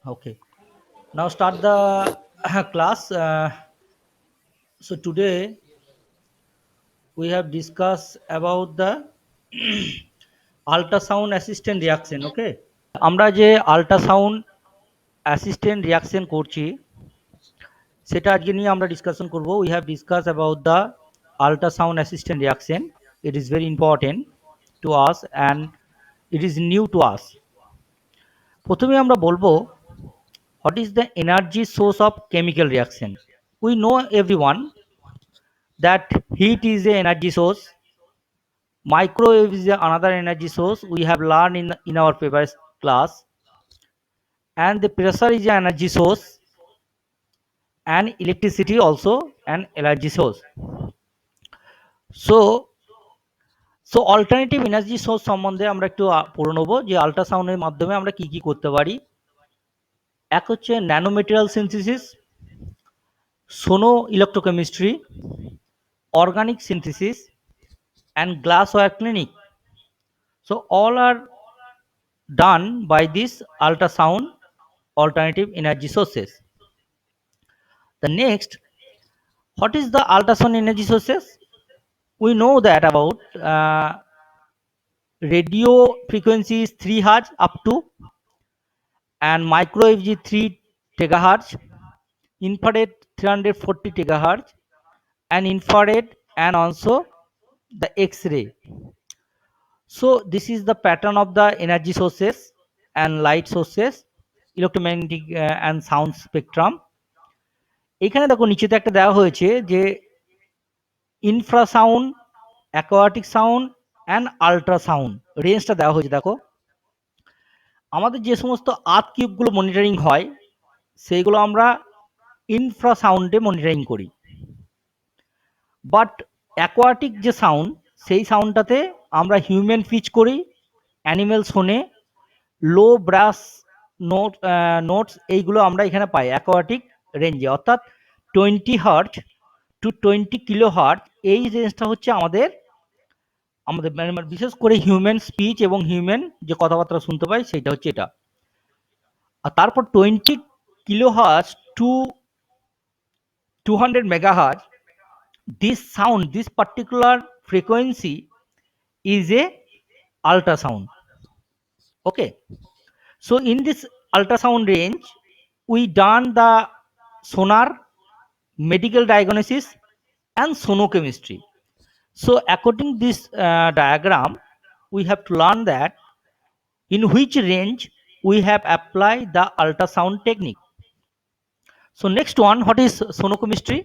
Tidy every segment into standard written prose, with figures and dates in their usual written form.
Okay. Now start the class. So today we have discussed about the ultrasound assistant reaction. Okay. আমরা যে ultrasound assistant reaction করছি সেটা আজকে নিয়ে আমরা ডিসকাশন করব। We have discuss about the ultrasound assistant reaction. It is very important to us and it is new to us. প্রথমে আমরা বলবো what is the energy source of chemical reaction. We know everyone that heat is a energy source, microwave is another energy source we have learned in our previous class, and the pressure is an energy source, and electricity also an energy source. So alternative energy source সম্বন্ধে আমরা একটু পড়ে নেব যে আল্ট্রাসাউন্ডের মাধ্যমে আমরা কি কি করতে পারি। এক হচ্ছে nano material synthesis, sono electrochemistry, organic synthesis, and glassware clinic. So all are done by this ultrasound alternative energy sources. The next, what is the ultrasound energy sources? We know that about radio frequency is 3 hertz up to, and microwave is 3 terahertz, infrared 340 terahertz, and infrared and also the X-ray. So this is the pattern of the energy sources and light sources, electromagnetic and sound spectrum. এখানে দেখো নিচেতে একটা দেওয়া হয়েছে যে infrasound, aquatic sound and ultrasound রেঞ্জটা দেওয়া হয়েছে। দেখো আমাদের যে সমস্ত আর্থ কিউবগুলো মনিটরিং হয় সেইগুলো আমরা ইনফ্রাসাউন্ডে মনিটরিং করি, বাট অ্যাকোয়াটিক যে সাউন্ড সেই সাউন্ডটাতে আমরা হিউম্যান পিচ করি, অ্যানিমেল শোনে, লো ব্রাস নোটস এইগুলো আমরা এখানে পাই অ্যাকোয়াটিক রেঞ্জে, অর্থাৎ 20 হার্টজ টু 20 কিলো হার্টজ এই রেঞ্জটা হচ্ছে আমাদের আমাদের বিশেষ করে হিউম্যান স্পিচ এবং হিউম্যান যে কথাবার্তা শুনতে পাই সেটা হচ্ছে এটা। আর তারপর 20 kilohertz to 200 megahertz, this sound, this particular frequency is a ultrasound. Okay. So in this ultrasound range, we done the sonar, medical diagnosis, and sonochemistry. So according this diagram, we have to learn that in which range we have applied the ultrasound technique. So next one, what is sonochemistry?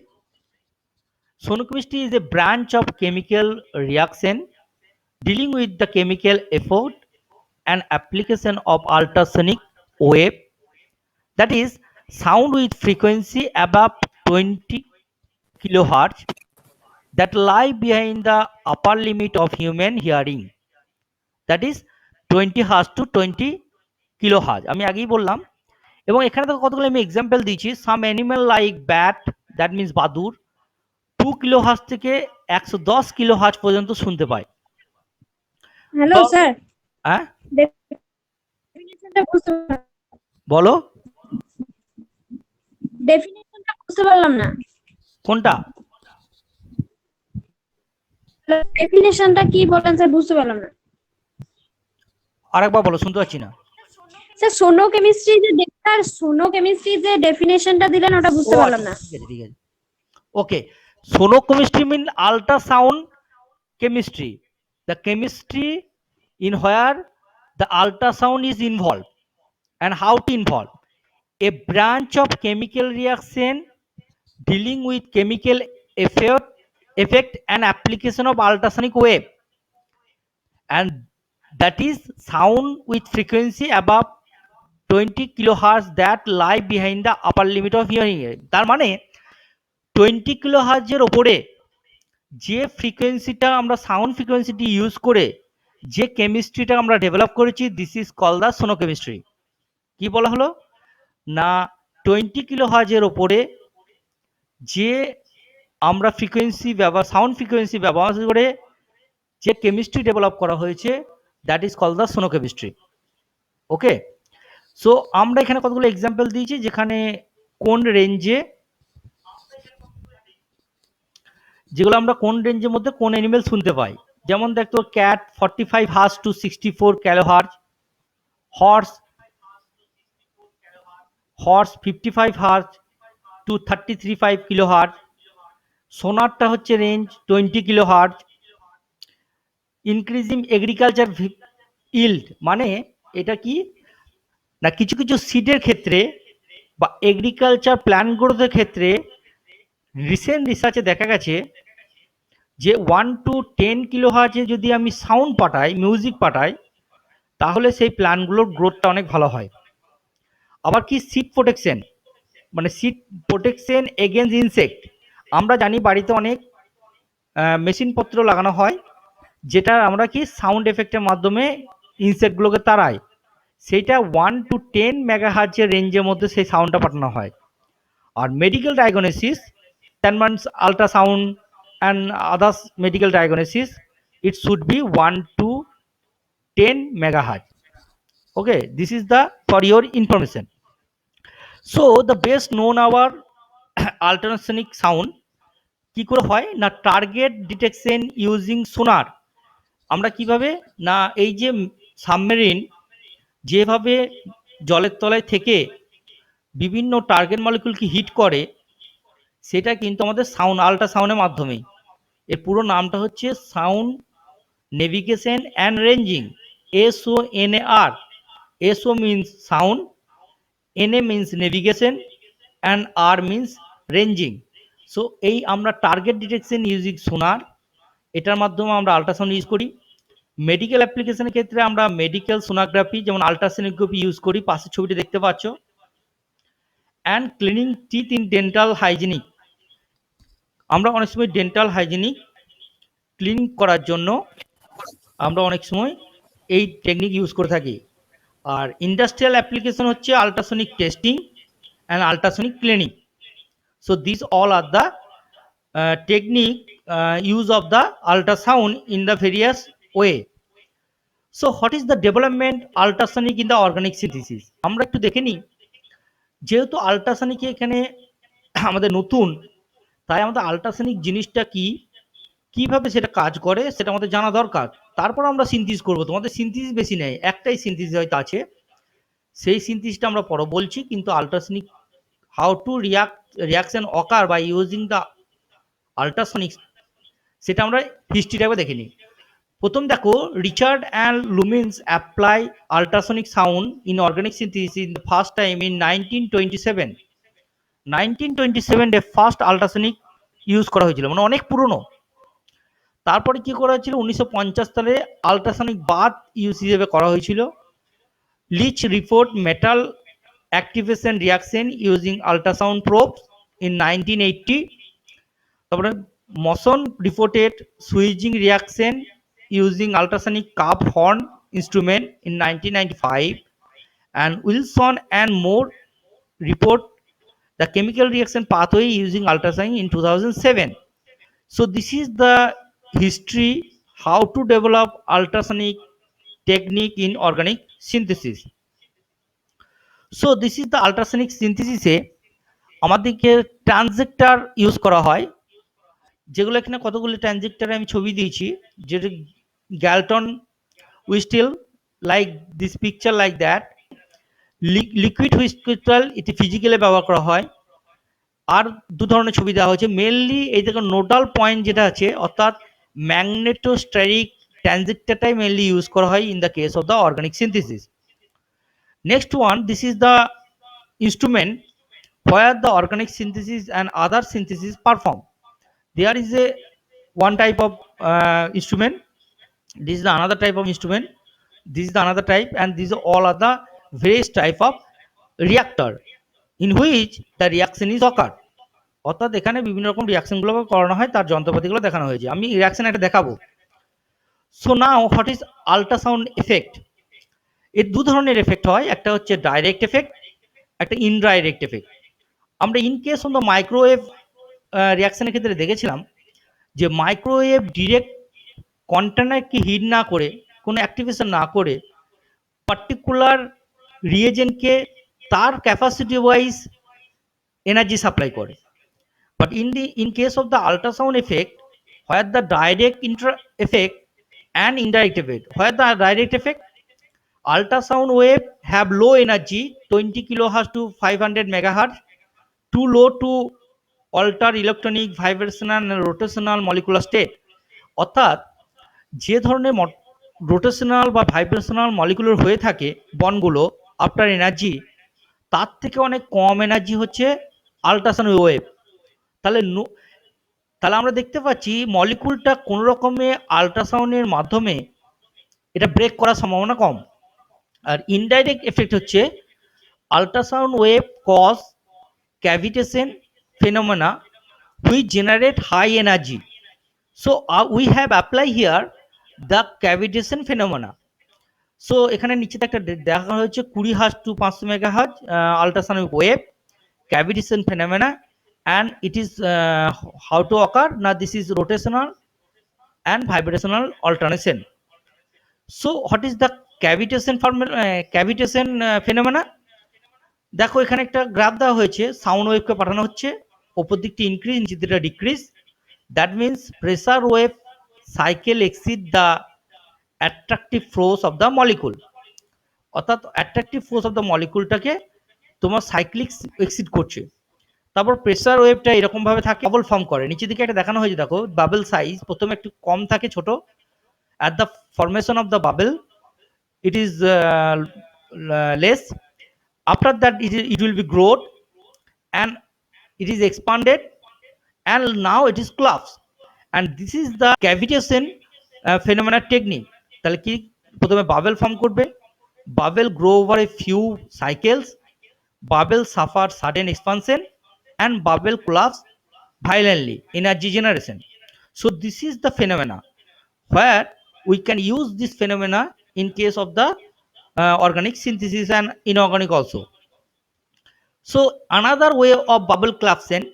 Sonochemistry is a branch of chemical reaction dealing with the chemical effect and application of ultrasonic wave, that is sound with frequency above 20 kilohertz that lie behind the upper limit of human hearing, that is 20 hertz to 20 kilohertz. আমি আগেই বললাম, এবং এখানে তো কতগুলো আমি example দিয়েছি। Some animal like bat, that means বাদুর, 2 কিলোহার্টজ থেকে 110 কিলোহার্টজ পর্যন্ত শুনতে পায়। হ্যালো স্যার, হ্যাঁ ডেফিনিশনটা বুঝতে বলো, ডেফিনিশনটা বুঝতে পারলাম না। কোনটা? ডেফিনিশনটা কি বলেন স্যার, বুঝতে পারলাম না। আরেকবার বলো, শুনতে পাচ্ছি না। স্যার সোনোকেমিস্ট্রি যে ডেফিনিশনটা দিলেন ওটা বুঝতে পারলাম না। ঠিক আছে ঠিক আছে, ওকে। sonochemistry mean ultrasound chemistry, the chemistry in where the ultrasound is involved and how to involve a branch of chemical reaction dealing with chemical effect and application of ultrasonic wave, and that is sound with frequency above 20 kilohertz that lie behind the upper limit of hearing aid. তার মানে 20 কিলোহার্টজের ওপরে যে ফ্রিকোয়েন্সিটা আমরা sound ফ্রিকোয়েন্সিটি use করে যে কেমিস্ট্রিটা আমরা develop করেছি, this is call the সোনোকেমিস্ট্রি। কি বলা হলো না, 20 কিলোহার্টজের ওপরে যে আমরা ফ্রিকোয়েন্সি সাউন্ড ফ্রিকোয়েন্সি ব্যবহার করে যে কেমিস্ট্রি ডেভেলপ করা হয়েছে, that is call the sonochemistry. Okay, so আমরা এখানে কতগুলো এক্সাম্পল দিয়েছি যেখানে কোন রেঞ্জে, যেগুলো আমরা কোন রেঞ্জের মধ্যে কোন অ্যানিমেল শুনতে পাই। যেমন দেখতো cat 45 hertz to 64 kilohertz, horse 55 hertz to 33.5 kilohertz, সোনারটা হচ্ছে range 20 kilohertz. Increasing agriculture yield মানে এটা কি না, কিছু কিছু সিডের ক্ষেত্রে বা এগ্রিকালচার প্ল্যান গ্রোথের ক্ষেত্রে রিসেন্ট রিসার্চে দেখা গেছে যে 1 to 10 কিলোহার্জে যদি আমি সাউন্ড পাঠাই, মিউজিক পাঠাই, তাহলে সেই প্ল্যানগুলোর গ্রোথটা অনেক ভালো হয়। আবার কি সিড প্রোটেকশন, মানে সিড প্রোটেকশন এগেনস্ট ইনসেক্ট। আমরা জানি বাড়িতে অনেক মেশিনপত্র লাগানো হয় যেটা আমরা কি সাউন্ড এফেক্টের মাধ্যমে ইনসেক্টগুলোকে তাড়াই, সেইটা 1 to 10 মেগাহার্জের রেঞ্জের মধ্যে সেই সাউন্ডটা পাঠানো হয়। আর medical diagnosis, that means ultrasound and others medical diagnosis, it should be 1 to 10 megahertz. Okay, this is the for your information. So the best known our ultrasonic sound কি করে হয় না, টার্গেট ডিটেকশন ইউজিং সোনার। আমরা কিভাবে না, এই যে সাবমেরিন যেভাবে জলের তলায় থেকে বিভিন্ন টার্গেট মলিকুলকে হিট করে, সেটা কিন্তু আমাদের সাউন্ড আল্ট্রাসাউন্ডের মাধ্যমেই। এর পুরো নামটা হচ্ছে sound navigation and ranging, SONAR। SO means sound, NA means navigation and R means ranging. So এই আমরা টার্গেট ডিটেকশন ইউজিং সোনার, এটার মাধ্যমে আমরা আল্ট্রাসাউন্ড ইউজ করি। মেডিকেল অ্যাপ্লিকেশনের ক্ষেত্রে আমরা মেডিকেল সোনোগ্রাফি যেমন আল্ট্রাসোনোগ্রাফি ইউজ করি, পাশের ছবিটি দেখতে পাচ্ছ। And cleaning teeth in dental hygienic, আমরা অনেক সময় ডেন্টাল হাইজিনিক ক্লিন করার জন্য আমরা অনেক সময় এই টেকনিক ইউজ করে থাকি। আর ইন্ডাস্ট্রিয়াল অ্যাপ্লিকেশন হচ্ছে ultrasonic testing and ultrasonic cleaning. So this all are the technique use of the ultrasound in the various way. So what is the development ultrasonic in the organic synthesis, আমরা একটু দেখে নিই। যেহেতু ultrasonic এখানে আমাদের নতুন, তাই আমাদের আল্ট্রাসনিক জিনিসটা কি, কিভাবে সেটা কাজ করে সেটা আমাদের জানা দরকার। তারপর আমরা সিনথিস করব। তোমাদের সিনথিস বেশি নেই, একটাই সিনথিস হয়তো আছে, সেই সিনথিসটা আমরা পরে বলছি। কিন্তু ultrasonic how to reaction occur by using the ultrasonic, সেটা আমরা হিস্ট্রিটা একবার দেখে নিই। প্রথম দেখো, Richard and Loomis apply ultrasonic sound in organic synthesis in the first time in 1927। 1927 first ultrasonic use করা হয়েছিল, মানে অনেক পুরনো। তারপরে কি করা হয়েছিল, 1950 সালে আল্ট্রাসনিক বাথ ইউজ হিসেবে করা হয়েছিল। লিচ report metal activation reaction using ultrasound probes in 1980। তারপরে Mason reported switching reaction using ultrasonic cup horn instrument in 1995, and Wilson and Moore report the chemical reaction pathway using ultrasound in 2007. So this is the history how to develop ultrasonic technique in organic synthesis. So this is the ultrasonic synthesis এ আমাদেরকে ট্রানজেক্টর use করা হয়, যেগুলো এখানে কতগুলো ট্রানজেক্টরে আমি ছবি দিয়েছি, যেটা Galton whistle like this picture like that. Liquid whistle এটি ফিজিক্যালে ব্যবহার করা হয়। আর দু ধরনের ছবি দেওয়া হয়েছে, মেনলি এই দেখো নোডাল পয়েন্ট যেটা আছে, অর্থাৎ ম্যাগনেটোস্ট্যাটিক ট্রানজেক্টরটাই মেনলি ইউজ করা হয় in the case of the organic synthesis. Next one, this is the instrument where the organic synthesis and other synthesis perform. There is a one type of instrument, this is the another type of instrument, this is the another type, and these are all are the various type of reactor in which the reaction is occur. অর্থাৎ এখানে বিভিন্ন রকম রিয়াকশনগুলো করানো হয়, তার যন্ত্রপাতিগুলো দেখানো হয়েছে। আমি রিয়াকশন একটা দেখাবো। So now what is ultrasound effect. এর দু ধরনের এফেক্ট হয়, একটা হচ্ছে ডাইরেক্ট এফেক্ট, একটা ইনডাইরেক্ট এফেক্ট। আমরা in case of the microwave রিয়াকশনের ক্ষেত্রে দেখেছিলাম যে মাইক্রোওয়েভ ডিরেক্ট কন্টেনারকে হিট না করে, কোনো অ্যাক্টিভেশন না করে, পার্টিকুলার রিয়েজেন্টকে তার ক্যাপাসিটি ওয়াইজ এনার্জি সাপ্লাই করে। But in case of the ultrasound effect, where the direct effect and indirect effect, where the direct effect, ultrasound wave have low energy 20 kilohertz to 500 megahertz, too low to alter electronic vibrational and rotational molecular state। অর্থাৎ যে ধরনের rotational বা vibrational molecular হয়ে থাকে বনগুলো after energy, তার থেকে অনেক কম energy হচ্ছে আল্ট্রাসাউন্ড ওয়েভ। তাহলে তাহলে আমরা দেখতে পাচ্ছি মলিকুলটা কোনো রকমে আল্ট্রাসাউন্ডের মাধ্যমে এটা ব্রেক করার সম্ভাবনা কম। আর ইনডাইরেক্ট এফেক্ট হচ্ছে ultrasound wave cause cavitation phenomena which generate high energy. So we have applied here the cavitation phenomena. So এখানে নিচে একটা দেখা হয়েছে 20 hertz to 500 megahertz ultrasound wave cavitation phenomena, and it is how to occur. Now this is rotational and vibrational alternation. So what is the cavitation phenomena? দেখো এখানে একটা graph দেওয়া হয়েছে, সাউন্ড ওয়েভকে পাঠানো হচ্ছে, ওপর দিকটি ইনক্রিজ, নিচের দিকটা decrease. That means pressure wave cycle exceed the attractive force of the molecule. অর্থাৎ অ্যাট্রাকটিভ ফোর্স অফ দ্য মলিকুলটাকে তোমার সাইক্লিক এক্সিড করছে। তারপর প্রেসার ওয়েভটা এরকম ভাবে থাকে, বাবল ফর্ম করে। নিচের দিকে একটা দেখানো হয়েছে, দেখো বাবল সাইজ প্রথমে একটু কম থাকে, ছোট। at the formation of the bubble it is less, after that it will be growth and it is expanded and now it is collapse, and this is the cavitation phenomena technique। তাহলে কি, প্রথমে bubble form করবে, bubble grow over a few cycles, bubble suffer sudden expansion and bubble collapse violently, energy generation। So this is the phenomena where we can use this phenomena in case of the organic synthesis and inorganic also। So another way of bubble collapsing,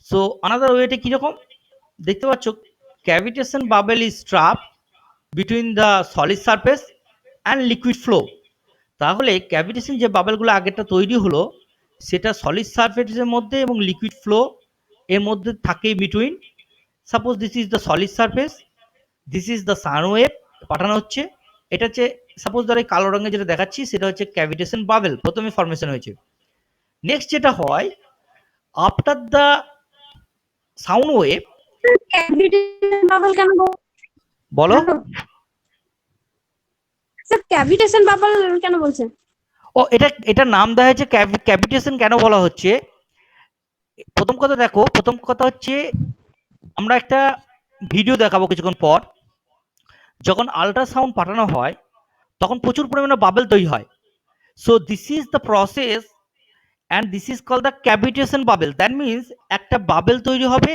so another way টা কিরকম দেখতে পাচ্ছ, cavitation bubble is trapped between the solid surface and liquid flow। তাহলে cavitation যে বাবেলগুলো আগেরটা তৈরি হলো সেটা সলিড সারফেসের মধ্যে এবং লিকুইড ফ্লো এর মধ্যে থাকে between. Suppose this is the solid surface, this is the sun wave পাঠানো হচ্ছে। এটা হচ্ছে সাপোজ ধরো কালো রঙে যেটা দেখাচ্ছি সেটা হচ্ছে ক্যাভিটেশন বাবেল, প্রথমে ফরমেশন হয়েছে। নেক্সট যেটা হয় after the sound wave, cavitation bubble কেন বলো স্যার, ক্যাভিটেশন বাবল কেন বলছেন? ও এটা নাম দেওয়া হয়েছে ক্যাভিটেশন কেন বলা হচ্ছে। প্রথম কথা দেখো, প্রথম কথা হচ্ছে আমরা একটা ভিডিও দেখাবো কিছুক্ষণ পর। যখন আল্ট্রাসাউন্ড পাঠানো হয় তখন প্রচুর পরিমাণে বাবেল তৈরি হয়। So this is the process and this is call the cavitation bubble. That means একটা বাবেল তৈরি হবে,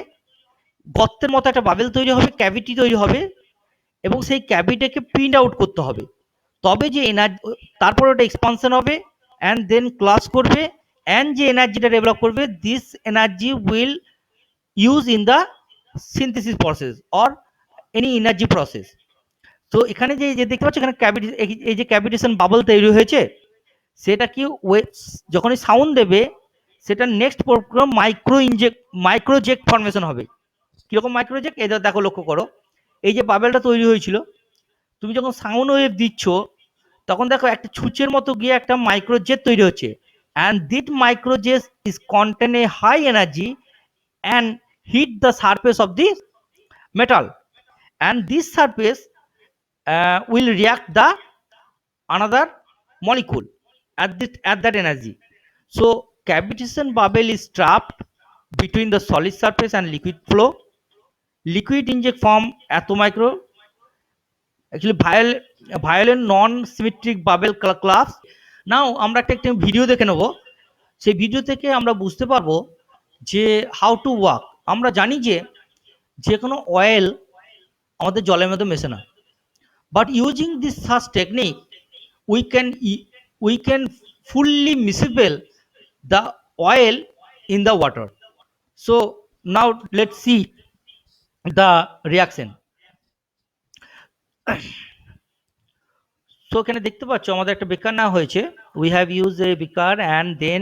গর্তের মতো একটা বাবেল তৈরি হবে, ক্যাভিটি তৈরি হবে, এবং সেই ক্যাভিটিকে প্রিন্ট আউট করতে হবে। তবে যে এনার্জি, তারপরে ওটা এক্সপানশন হবে অ্যান্ড দেন ক্লাস করবে, অ্যান্ড যে এনার্জিটা ডেভেলপ করবে this energy will use in the synthesis process or any energy process. তো এখানে যে দেখতে পাচ্ছ এখানে এই যে ক্যাভিটেশন বাবল তৈরি হয়েছে সেটা কি যখনই সাউন্ড দেবে সেটা নেক্সট প্রোগ্রাম মাইক্রোজেক্ট ফরমেশন হবে। কিরকম মাইক্রোজেক্ট, এটা দেখো লক্ষ্য করো, এই যে বাবেলটা তৈরি হয়েছিল তুমি যখন সাউন্ড ওয়েভ দিচ্ছ তখন দেখো একটা ছুঁচের মতো গিয়ে একটা মাইক্রোজেট তৈরি হচ্ছে, and the microjet is contain a high energy and hit the surface of the metal, and this surface will react the another molecule at that energy। So cavitation bubble is trapped between the solid surface and liquid flow, liquid inject form atomicro, actually violent non symmetric bubble collapse। নাও আমরা একটা video দেখে নেব, সেই video থেকে আমরা বুঝতে পারবো যে হাউ টু ওয়ার্ক। আমরা জানি যে কোনো অয়েল আমাদের জলের মধ্যে মেশে না, but using this such technique we can fully miscible the oil in the water। So now let's see the reaction। So এখানে দেখতে পাচ্ছ আমাদের একটা বেকার নেওয়া হয়েছে, we have use a beaker and then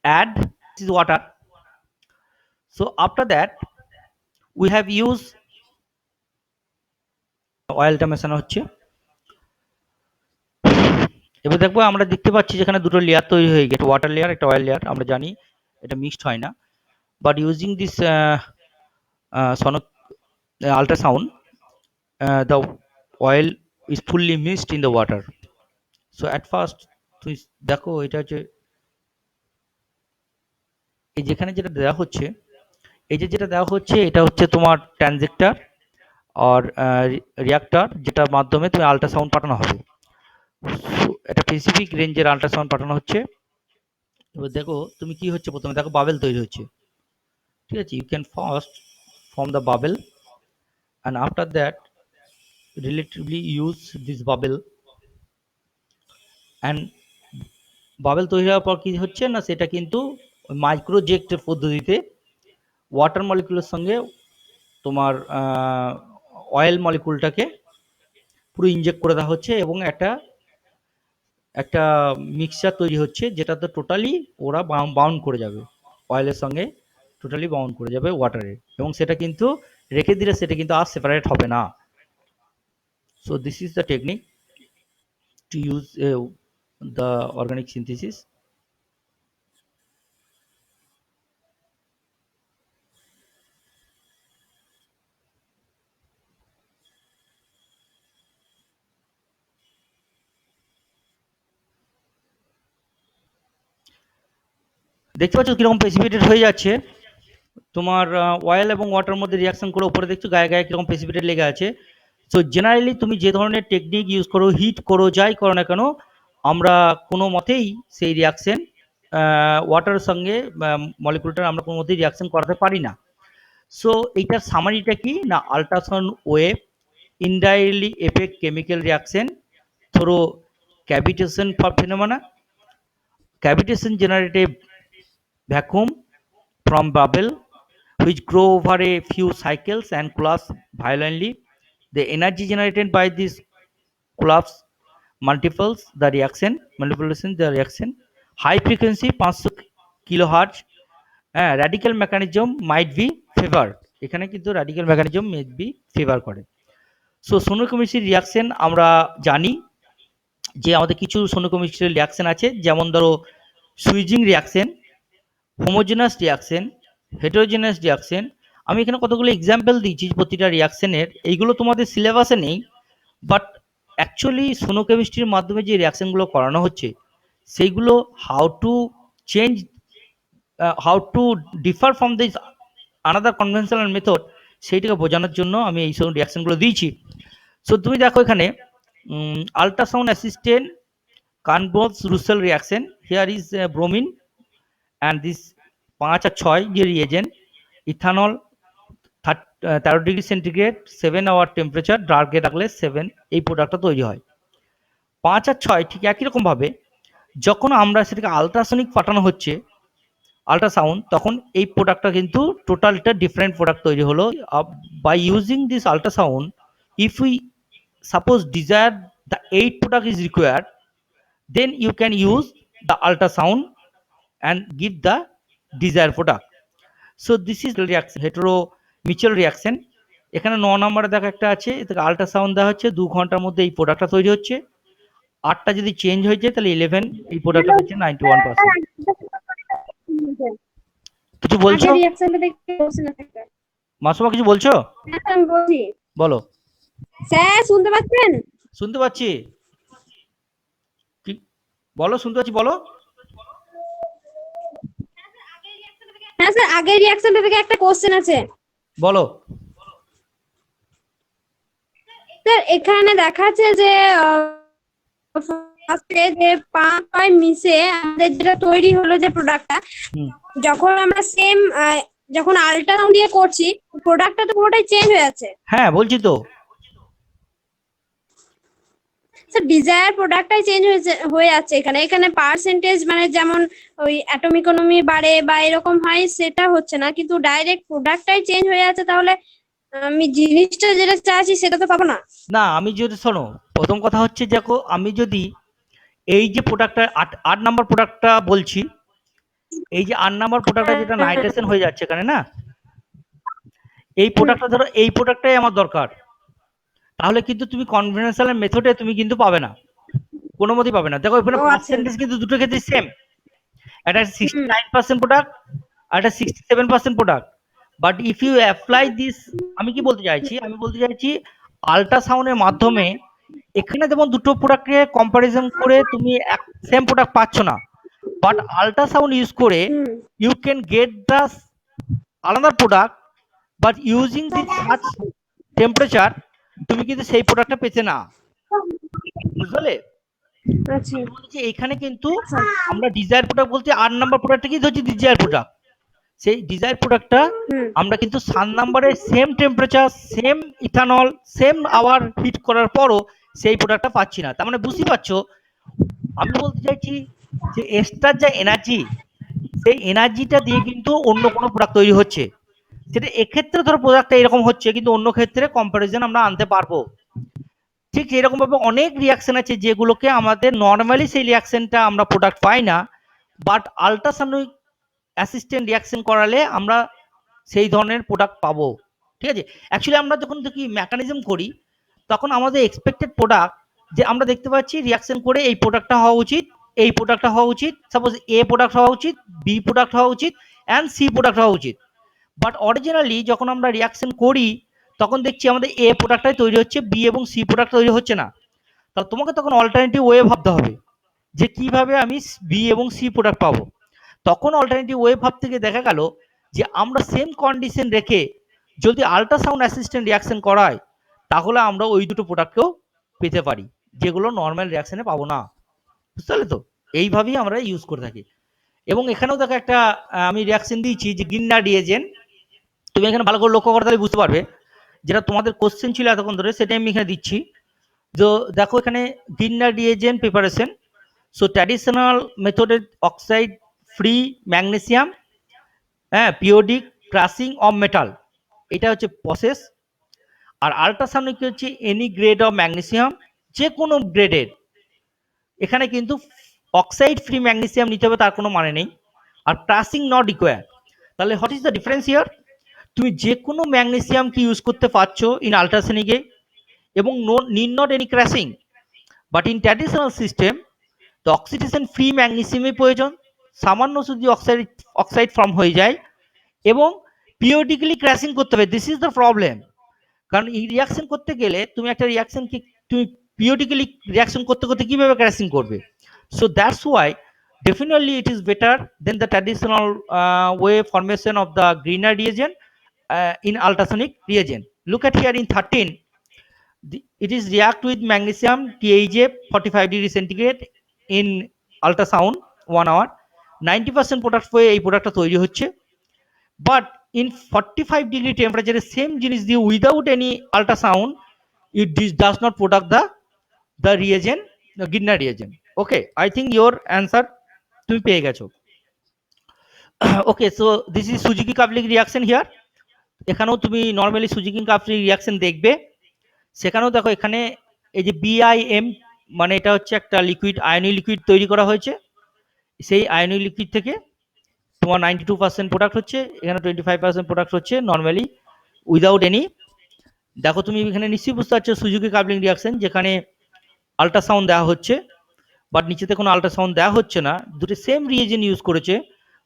add this water. So after that we have use অয়েলটা মেশানো হচ্ছে। এবার দেখবো আমরা দেখতে পাচ্ছি যেখানে দুটো লেয়ার তৈরি হয়ে গেছে, ওয়াটার লেয়ার একটা অয়েল লেয়ার। আমরা জানি এটা মিক্সড হয় না, but using this sono ultrasound, the oil is fully mixed in the water. So at first তুমি দেখো এটা হচ্ছে এই যেখানে যেটা দেওয়া হচ্ছে, এই যে যেটা দেওয়া হচ্ছে এটা হচ্ছে তোমার ট্রানজেক্টর আর রিয়াক্টর, যেটার মাধ্যমে তুমি আল্ট্রাসাউন্ড পাঠানো হবে। একটা স্পেসিফিক রেঞ্জের আল্ট্রাসাউন্ড পাঠানো হচ্ছে। এবার দেখো তুমি কি হচ্ছে, প্রথমে দেখো বাবেল তৈরি হচ্ছে, ঠিক আছে। You can first form the bubble and after that relatively use this bubble, and bubble তৈরি হওয়ার পর কি হচ্ছে না, সেটা কিন্তু মাইক্রোজেক্টের পদ্ধতিতে ওয়াটার মলিকুলের সঙ্গে তোমার অয়েল মলিকুলটাকে পুরো ইনজেক্ট করে দেওয়া হচ্ছে এবং একটা একটা মিক্সচার তৈরি হচ্ছে, যেটাতে টোটালি ওরা বাউন্ড করে যাবে অয়েলের সঙ্গে, টোটালি বাউন্ড করে যাবে ওয়াটারে, এবং সেটা কিন্তু রেখে দিলে সেটা কিন্তু আর সেপারেট হবে না। So this is the technique to use the organic synthesis. দেখতে পাচ্ছ কিরকম প্রেসিপিটেট হয়ে যাচ্ছে তোমার অয়েল এবং ওয়াটার মধ্যে রিয়াকশন করে, উপরে দেখছো গায়ে গায়ে কিরকম প্রেসিপিটেট লেগে আছে। সো জেনারেলি তুমি যে ধরনের টেকনিক ইউজ করো, হিট করো, যাই করো না কেন, আমরা কোনো মতেই সেই রিয়াকশন ওয়াটারের সঙ্গে মলিকুলটার আমরা কোনো মতেই রিয়াকশন করাতে পারি না। সো এইটার সামারিটা কি না, ultrasound wave indirectly effect chemical reaction through cavitation phenomena. Cavitation generate a vacuum from bubble which grow over a few cycles and collapse violently. The energy generated by this collapse multiples the reaction, high frequency 500 kilohertz. Radical mechanism might be favored, এখানে কিন্তু radical mechanism might be favor করে। So সোনোকেমিস্ট্রি reaction আমরা জানি যে আমাদের কিছু সোনোকেমিস্ট্রি reaction আছে, যেমন ধরো switching reaction, homogeneous reaction, heterogeneous reaction. আমি এখানে কতগুলো এক্সাম্পল দিয়েছি প্রতিটা রিয়াকশনের, এইগুলো তোমাদের সিলেবাসে নেই, বাট অ্যাকচুয়ালি সোনোকেমিস্ট্রির মাধ্যমে যে রিয়াকশনগুলো করানো হচ্ছে সেইগুলো how to differ from this another conventional method, সেইটাকে বোঝানোর জন্য আমি এই সব রিয়াকশনগুলো দিয়েছি। সো তুমি দেখো এখানে আল্ট্রাসাউন্ড অ্যাসিস্টেন্ট কানবোস রুসেল reaction, here is bromine and this 5 আর 6 যে reagent, ethanol 13 degree centigrade 7 hour temperature ডার্কে রাখলে 7 এই প্রোডাক্টটা তৈরি হয়। 5 আর 6 ঠিক একই রকম ভাবে যখন আমরা সেটাকে আল্ট্রাসনিক পাঠানো হচ্ছে আল্ট্রাসাউন্ড, তখন এই প্রোডাক্টটা কিন্তু টোটালটা ডিফারেন্ট প্রোডাক্ট তৈরি হলো। By using this ultrasound, if we suppose desire the 8 product is required, then you can use the ultrasound and give the desired product. So this is reaction, hetero mutual reaction. এখানে 9 নম্বরে দেখো একটা আছে, এটাকে ultrasound দেওয়া হচ্ছে, 2 ঘন্টার মধ্যে এই প্রোডাক্টটা তৈরি হচ্ছে। 8টা যদি চেঞ্জ হয়ে যায় তাহলে 11 এই প্রোডাক্টটা হচ্ছে 91%। কিছু বলছো মাসুমা, কিছু বলছো? বলো। স্যার শুনতে পাচ্ছেন? শুনতে পাচ্ছি, বলো। শুনতে পাচ্ছি, বলো। হ্যাঁ স্যার, আগের রিঅ্যাকশনটা থেকে একটা কোশ্চেন আছে। বলো। স্যার এখানে দেখাচ্ছে যে ফার্স্টে যে 5 মিশে আমাদের যেটা তৈরি হলো যে প্রোডাক্টটা, যখন আমরা সেম যখন আল্ট্রাসাউন্ড দিয়ে করছি প্রোডাক্টটা তো পুরোটাই চেঞ্জ হয়ে যাচ্ছে। হ্যাঁ বলছি তো স্যার, ডিজায়ার প্রোডাক্টটাই চেঞ্জ হয়ে যাচ্ছে এখানে। এখানে পার্সেন্টেজ মানে যেমন ওই অ্যাটম ইকোনমি বাড়ে বা এরকম হয় সেটা হচ্ছে না, কিন্তু ডাইরেক্ট প্রোডাক্টটাই চেঞ্জ হয়ে যাচ্ছে। তাহলে আমি জিনিসটা যেটা চাইছি সেটা তো পাবো না। না, আমি যদি শোনো প্রথম কথা হচ্ছে দেখো, আমি যদি এই যে প্রোডাক্টটা 8 নাম্বার প্রোডাক্টটা বলছি, এই যে 8 নাম্বার প্রোডাক্টটা যেটা নাইট্রেশন হয়ে যাচ্ছে এখানে না, এই প্রোডাক্টটা ধরো এই প্রোডাক্টটাই আমার দরকার, তাহলে কিন্তু তুমি কনভেনশনাল মেথডে তুমি কিন্তু পাবে না, কোনো মতেই পাবে না। দেখো এখানে ও আচ্ছা। পার্সেন্টেজ কিন্তু দুটো ক্ষেত্রে সেম, একটা হুম 69% প্রোডাক্ট আর একটা 67% product. But if you apply this, আমি কি বলতে চাইছি, আমি বলতে চাইছি আল্ট্রাসাউন্ডের মাধ্যমে এখানে যেমন দুটো প্রোডাক্টকে কম্পারিজন করে তুমি এক সেম প্রোডাক্ট পাচ্ছ না, বাট আল্ট্রাসাউন্ড ইউজ করে হুম ইউ ক্যান গেট দ্য আলাদা product, but using this such temperature তুমি কিন্তু সেই প্রোডাক্টটা পেতে না, বুঝলে? আচ্ছা আমি বলছি এখানে কিন্তু আচ্ছা। আমরা ডিজায়ার প্রোডাক্ট বলতে 8 নাম্বার প্রোডাক্টটা কিন্তু হচ্ছে ডিজায়ার প্রোডাক্ট, সেই ডিজায়ার প্রোডাক্টটা হুম আমরা কিন্তু 7 নাম্বারে same temperature, same ethanol, same hour heat করার পরও সেই প্রোডাক্টটা পাচ্ছি না। তার মানে বুঝতেই পারছো, আমি বলতে চাইছি যে এক্সট্রা যা এনার্জি, সেই এনার্জিটা দিয়ে কিন্তু অন্য কোনো প্রোডাক্ট তৈরি হচ্ছে, সেটা এক্ষেত্রে ধরো প্রোডাক্টটা এরকম হচ্ছে, কিন্তু অন্য ক্ষেত্রে কম্পারিজন আমরা আনতে পারবো। ঠিক এরকম ভাবে অনেক রিয়াকশন আছে যেগুলোকে আমাদের নর্মালি সেই রিয়াকশনটা আমরা প্রোডাক্ট পাই না, বাট আল্ট্রাসনিক অ্যাসিস্ট্যান্ট রিয়াকশন করালে আমরা সেই ধরনের প্রোডাক্ট পাবো। ঠিক আছে, অ্যাকচুয়ালি আমরা যখন দেখি মেকানিজম করি, তখন আমাদের এক্সপেক্টেড প্রোডাক্ট যে আমরা দেখতে পাচ্ছি রিয়াকশন করে এই প্রোডাক্টটা হওয়া উচিত, এই প্রোডাক্টটা হওয়া উচিত, সাপোজ এ প্রোডাক্ট হওয়া উচিত, বি প্রোডাক্ট হওয়া উচিত অ্যান্ড সি প্রোডাক্ট হওয়া উচিত। বাট অরিজিনালি যখন আমরা রিয়াকশন করি, তখন দেখছি আমাদের এ প্রোডাক্টটাই তৈরি হচ্ছে, বি এবং সি প্রোডাক্ট তৈরি হচ্ছে না। তা তোমাকে তখন অল্টারনেটিভ ওয়ে ভাবতে হবে যে কিভাবে আমি বি এবং সি প্রোডাক্ট পাবো। তখন অল্টারনেটিভ ওয়ে ভাবতে গিয়ে দেখা গেল যে আমরা সেম কন্ডিশন রেখে যদি আল্ট্রাসাউন্ড অ্যাসিস্ট্যান্ট রিয়াকশন করাই, তাহলে আমরা ওই দুটো প্রোডাক্টকেও পেতে পারি যেগুলো নর্মাল রিয়াকশনে পাবো না। বুঝতে পারলে তো? এইভাবেই আমরা ইউজ করে থাকি। এবং এখানেও দেখো একটা আমি রিয়াকশন দিয়েছি যে গিন্নার রিয়েজেন্ট, তুমি এখানে ভালো করে লক্ষ্য করে তাহলে বুঝতে পারবে, যেটা তোমাদের কোশ্চেন ছিল এতক্ষণ ধরে সেটাই আমি এখানে দিচ্ছি। তো দেখো এখানে Grignard reagent preparation, so traditional মেথডেড অক্সাইড ফ্রি ম্যাগনেসিয়াম, হ্যাঁ, পিরিয়ডিক ক্রাশিং অফ মেটাল, এটা হচ্ছে প্রসেস। আর আল্ট্রাসনিক হচ্ছে এনি গ্রেড অফ ম্যাগনেসিয়াম, যে কোনো গ্রেডের, এখানে কিন্তু অক্সাইড ফ্রি ম্যাগনেসিয়াম নিতে হবে তার কোনো মানে নেই, আর ক্রাশিং নট রিকোয়ার। তাহলে what is the difference here? তুমি যে কোনো ম্যাগনেসিয়াম কি ইউজ করতে পারছো ইন আল্ট্রাসনিকে, এবং no need not any crashing, but in traditional system তো অক্সিডেশন ফ্রি ম্যাগনেসিয়ামের প্রয়োজন, সামান্য যদি অক্সাইড অক্সাইড ফর্ম হয়ে যায়, এবং পিরিয়ডিক্যালি ক্র্যাশিং করতে হবে। This is the problem. কারণ এই রিয়াকশন করতে গেলে তুমি একটা রিয়াকশন কি তুমি পিরিয়ডিক্যালি রিয়াকশন করতে করতে কিভাবে ক্র্যাশিং করবে? So that's Y definitely it is better than the traditional way formation of the greener reagent in ultrasonic reagent. Look at here in 13, it is react with magnesium THA 45 degree centigrade in ultrasound 1 hour, 90% product হয়ে এই প্রোডাক্টটা তৈরি হচ্ছে। But in 45 degree টেম্পারেচারে same জিনিস দিয়ে without any ultrasound it does not product the reagent, the Gardner reagent. Okay, I think your answer তুমি পেয়ে গেছো। Okay, so this is Suzuki coupling reaction here. এখানেও তুমি নর্মালি সুজুকি কাপলিং রিয়াকশন দেখবে, সেখানেও দেখো এখানে এই যে বিআইএম, মানে এটা হচ্ছে একটা লিকুইড, আয়নি লিকুইড তৈরি করা হয়েছে, সেই আয়নি লিকুইড থেকে তোমার 92% প্রোডাক্ট হচ্ছে, এখানে 25% প্রোডাক্ট হচ্ছে নর্মালি উইদাউট এনি। দেখো তুমি এখানে নিশ্চয়ই বুঝতে পারছো সুজুকি কাপলিং রিয়াকশন, যেখানে আল্ট্রাসাউন্ড দেওয়া হচ্ছে, বাট নিচেতে কোনো আল্ট্রাসাউন্ড দেওয়া হচ্ছে না, দুটো সেম রিয়েজেন্ট ইউজ করেছে,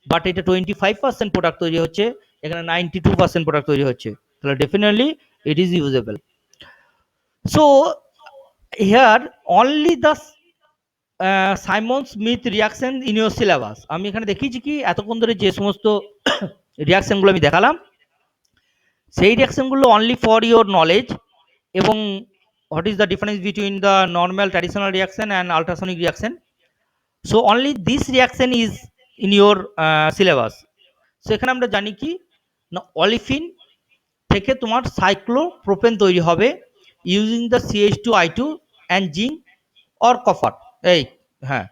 বাট এটা 25% প্রোডাক্ট তৈরি হচ্ছে, এখানে 92% প্রোডাক্ট তৈরি হচ্ছে, তাহলে definitely it is usable. So here only the Simon Smith reaction in your syllabus, আমি এখানে দেখিয়েছি কি এতক্ষণ ধরে যে সমস্ত রিয়াকশনগুলো আমি দেখালাম, সেই রিয়াকশনগুলো অনলি ফর ইউর নলেজ। এবং what is the difference between the normal traditional reaction and ultrasonic reaction, so only this reaction is in your syllabus. So এখানে আমরা জানি কি না, অলিফিন থেকে তোমার সাইক্লোপ্রোপেন তৈরি হবে using the CH2I2 and zinc or copper. এই হ্যাঁ,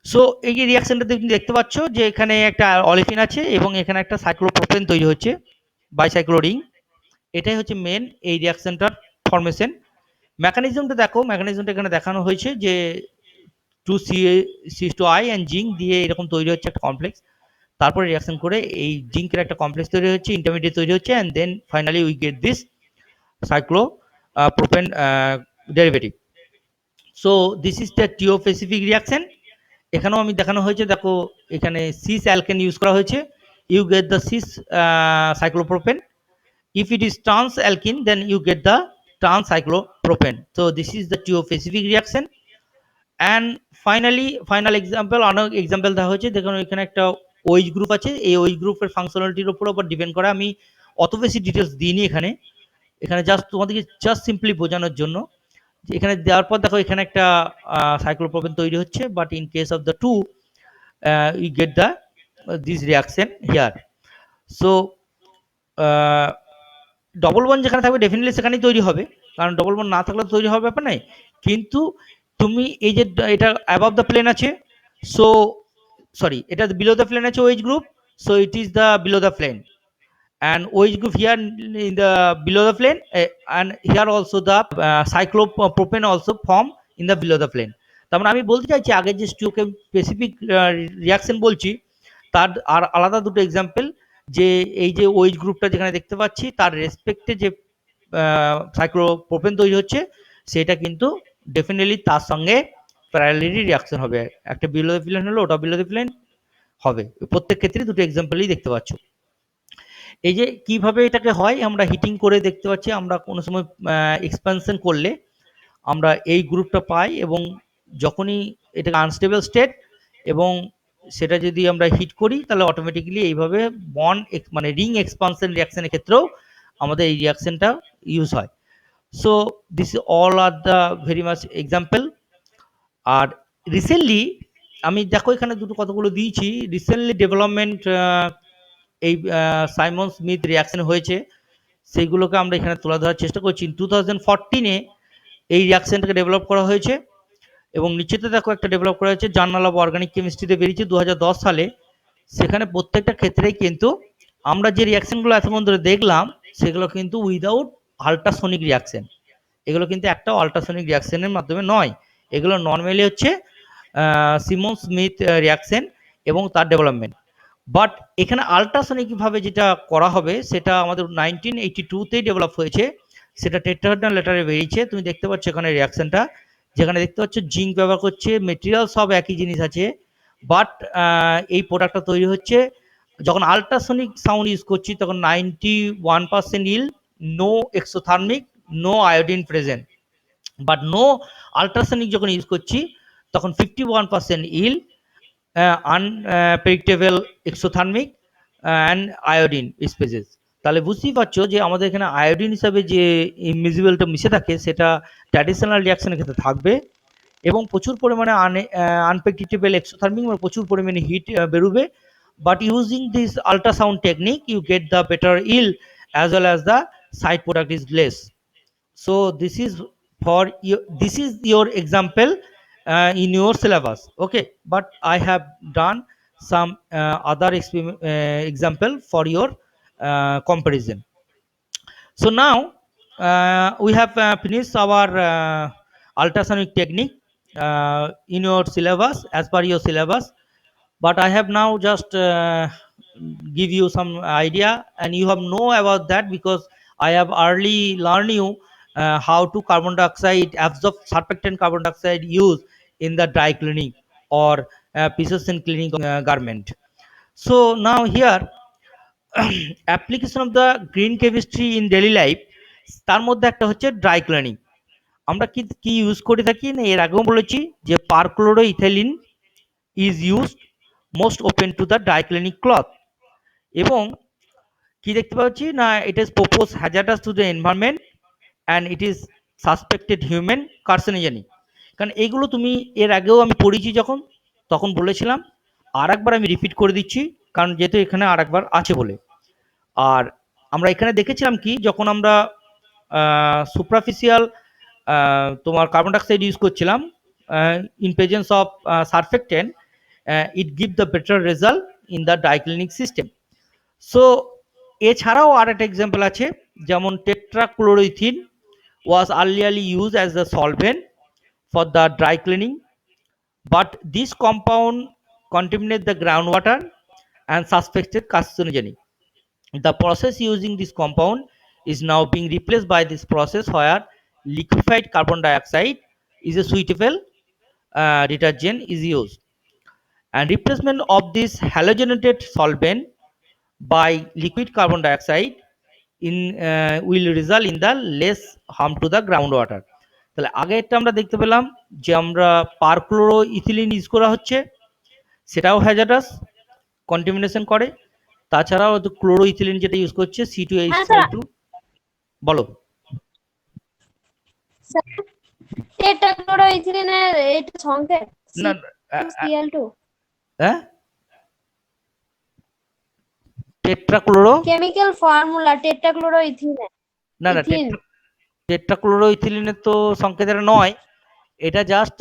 সো এই যে রিয়াকশনটা তুমি দেখতে পাচ্ছ যে এখানে একটা অলিফিন আছে এবং এখানে একটা সাইক্লোপ্রোপেন তৈরি হচ্ছে বাইসাইক্লোরিং, এটাই হচ্ছে মেন এই রিয়াকশনটার ফরমেশন। মেকানিজমটা দেখো, মেকানিজমটা এখানে দেখানো হয়েছে যে 2 CH2I অ্যান্ড জিঙ্ক দিয়ে এরকম তৈরি হচ্ছে একটা কমপ্লেক্স, তারপরে রিয়াকশন করে এই জিঙ্কের একটা কমপ্লেক্স তৈরি হচ্ছে, ইন্টারমিডিয়েট তৈরি হচ্ছে, and then finally we get this cyclopropane derivative. So this is the টিও স্পেসিফিক রিয়াকশন। এখানেও আমি দেখানো হয়েছে, দেখো এখানে সিস অ্যালকেন ইউজ করা হয়েছে, you get the cis cyclopropane. If it is trans alkene, then you get the trans cyclopropane. So this is the TO specific reaction. And finally, final example, অনেক example দেওয়া হয়েছে, দেখুন এখানে একটা OH group আছে, এই OH গ্রুপের ফাংশনালিটির উপর ডিপেন্ড করে। আমি অত বেশি ডিটেলস দিইনি এখানে, এখানে জাস্ট তোমাদেরকে জাস্ট সিম্পলি বোঝানোর জন্য। এখানে দেওয়ার পর দেখো এখানে একটা সাইক্লোপ্রোপেন তৈরি হচ্ছে, but in case of the two you get the this reaction here. So double bond যেখানে থাকবে ডেফিনেটলি সেখানেই তৈরি হবে, কারণ ডবল বন্ড না থাকলে তৈরি হওয়ার ব্যাপার নাই। কিন্তু তুমি এই যে এটা অ্যাবাভ দ্য প্লেন আছে, সো সরি এটা বিলো দ্য প্লেন আছে wedge group, so it is the below the plane, and OH group here in the below the plane, and here also the cyclopropane also form in the below the plane. তার মানে আমি বলতে চাইছি আগে যে specific reaction বলছি তার আর আলাদা দুটো এক্সাম্পল, যে এই যে OH গ্রুপটা যেখানে দেখতে পাচ্ছি তার রেসপেক্টে যে সাইক্লোপ্রোপেন তৈরি হচ্ছে সেটা কিন্তু ডেফিনেটলি তার সঙ্গে প্যারালালি রিয়াকশন হবে, একটা বিলো দ্য প্লেন হলো ওটা বিলো দ্য প্লেন হবে। প্রত্যেক ক্ষেত্রে দুটো এক্সাম্পলই দেখতে পাচ্ছ। এই যে কিভাবে এটাকে হয় আমরা হিটিং করে দেখতে পাচ্ছি, আমরা কোনো সময় এক্সপানশন করলে আমরা এই গ্রুপটা পাই, এবং যখনই এটা আনস্টেবল স্টেট এবং সেটা যদি আমরা হিট করি তাহলে অটোমেটিক্যালি এইভাবে বন্ড মানে রিং এক্সপানশন রিয়াকশনের ক্ষেত্রেও আমাদের এই রিয়াকশনটা ইউজ হয়। So this all are the very much example. আর রিসেন্টলি আমি দেখো এখানে দুটো কতগুলো দিয়েছি, রিসেন্টলি ডেভেলপমেন্ট এই সাইমন স্মিথ রিয়াকশন হয়েছে সেইগুলোকে আমরা এখানে তুলে ধরার চেষ্টা করছি। 2014-এ এই রিয়াকশনটাকে ডেভেলপ করা হয়েছে, এবং নিচেতে দেখো একটা ডেভেলপ করা হয়েছে জার্নাল অফ অর্গানিক কেমিস্ট্রিতে বেরিয়েছে 2010 সালে। সেখানে প্রত্যেকটা ক্ষেত্রেই কিন্তু আমরা যে রিয়াকশনগুলো এতক্ষণ ধরে দেখলাম সেগুলো কিন্তু উইদাউট আল্ট্রাসনিক রিয়াকশন, এগুলো কিন্তু একটা আল্ট্রাসনিক রিয়াকশনের মাধ্যমে নয়, এগুলো নর্মালি হচ্ছে সিমন স্মিথ রিয়াকশন এবং তার ডেভেলপমেন্ট। বাট এখানে আল্ট্রাসনিক ভাবে যেটা করা হবে সেটা আমাদের 1982-তেই ডেভেলপ হয়েছে, সেটা টেট্রাহেড্রাল লেটারে বেরিয়েছে। তুমি দেখতে পাচ্ছ এখানে রিয়াকশনটা, যেখানে দেখতে পাচ্ছ জিঙ্ক ব্যবহার করছে, মেটেরিয়াল সব একই জিনিস আছে, বাট এই প্রোডাক্টটা তৈরি হচ্ছে যখন আল্ট্রাসনিক সাউন্ড ইউজ করছি তখন 91% yield, no exothermic, no iodine present. But no ultrasonic যখন ইউজ করছি তখন 51% yield, unpredictable exothermic and iodine species. তাহলে বুঝতেই পারছো যে আমাদের এখানে আয়োডিন হিসাবে যে ইনভিজিবলটা মিশে থাকে সেটা ট্র্যাডিশনাল রিয়াকশনের ক্ষেত্রে থাকবে, এবং প্রচুর পরিমাণে আনপ্রেডিক্টেবল এক্সোথার্মিক মানে প্রচুর পরিমাণে হিট বেরোবে। But using this ultrasound technique you get the better yield as well as the side product is less. So this is for your, this is your example in your syllabus, okay, but I have done some other example for your comparison. So now we have finished our ultrasonic technique in your syllabus as per your syllabus, but I have now just give you some idea and you have know about that because I have early learned you how to carbon dioxide absorb surfactant carbon dioxide use in the dry cleaning or precision cleaning garment. So now here application of the green chemistry in daily life, তার মধ্যে একটা হচ্ছে dry cleaning. আমরা কি কি use করে থাকি না, এর আগেও বলেছি যে perchloroethylene is used most open to the dry cleaning cloth, এবং কি দেখতে পাচ্ছি না it is propose hazardous to the environment and it is suspected human carcinogenic. কারণ এইগুলো তুমি এর আগেও আমি পড়েছি যখন তখন বলেছিলাম, আর একবার আমি রিপিট করে দিচ্ছি কারণ যেহেতু এখানে আর একবার আছে বলে। আর আমরা এখানে দেখেছিলাম কি যখন আমরা সুপারফিশিয়াল তোমার কার্বন ডাইঅক্সাইড ইউজ করছিলাম in presence of surfactant, it give the better result in the dry cleaning system. So এছাড়াও আর একটা এক্সাম্পল আছে যেমন টেট্রাক্লোরোইথিন was earlier used as a solvent for the dry cleaning, but this compound contaminated the groundwater and suspected carcinogenic. The process using this compound is now being replaced by this process where liquefied carbon dioxide is a suitable detergent is used, and replacement of this halogenated solvent by liquid carbon dioxide in will result in the less harm to the groundwater. তাহলে আগে একটা আমরা দেখতে পেলাম যে আমরা পারক্লোরো ethylene use করা হচ্ছে, সেটাও হ্যাজার্ডাস, কন্টামিনেশন করে। তাছাড়াও ক্লোরো ইথিলিন যেটা ইউজ করছে C2H12, বলো। টেট্রাক্লোরোইথিলিনের এটা সংকেত না Cl2 হ্যাঁ, টেট্রাক্লোরো কেমিক্যাল ফর্মুলা টেট্রাক্লোরোইথিলিন। না না টেট্রাক্লোরো ইথিলিনের তো সংকেত এটা নয়, এটা জাস্ট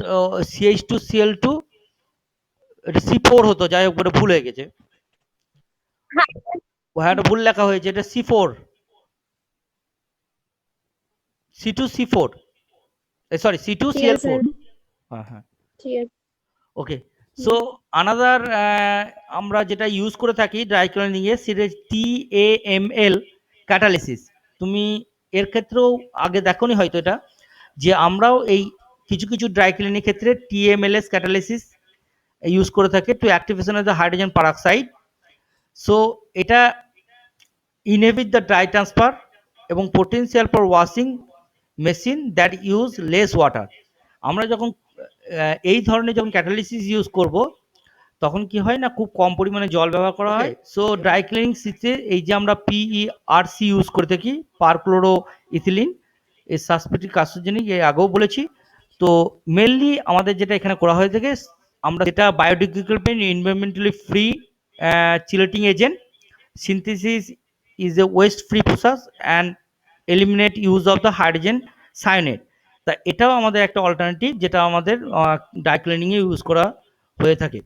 CH2Cl2, এটা C4 হতো, যাই হোক ভুল হয়ে গেছে, হ্যাঁ ভুল লেখা হয়েছে, এটা C4 C2C4 সরি C2Cl4। হ্যাঁ হ্যাঁ ওকে। সো আনাদার আমরা যেটা ইউজ করে থাকি ড্রাই ক্লিনিং এ সেটা TAML ক্যাটালিসিস। তুমি এর ক্ষেত্রেও আগে দেখোনি হয়তো এটা, যে আমরাও এই কিছু কিছু ড্রাই ক্লিনিং ক্ষেত্রে TMLS ক্যাটালিসিস ইউজ করে থাকি to activation of the hydrogen peroxide. So এটা ইনহিবিট দ্য ড্রাই ট্রান্সফার এবং potential for washing machine that use less water. আমরা যখন এই ধরনের যখন ক্যাটালিসিস ইউজ করব তখন কি হয় না, খুব কম পরিমাণে জল ব্যবহার করা হয়। সো ড্রাই ক্লিনিং সিস্টে এই যে আমরা PERC ইউজ করে থাকি, পারক্লোরো ইথিলিন, এই সাসপেক্টেড কার্সিনোজেনিক, এর আগেও বলেছি। তো মেনলি আমাদের যেটা এখানে করা হয়ে থাকে, আমরা যেটা biodegradable environmentally free chelating agent, synthesis is a waste free process and eliminate use of the hydrogen cyanide। তা এটাও আমাদের একটা অল্টারনেটিভ যেটা আমাদের ড্রাই ক্লিনিং এ ইউজ করা হয়ে থাকে।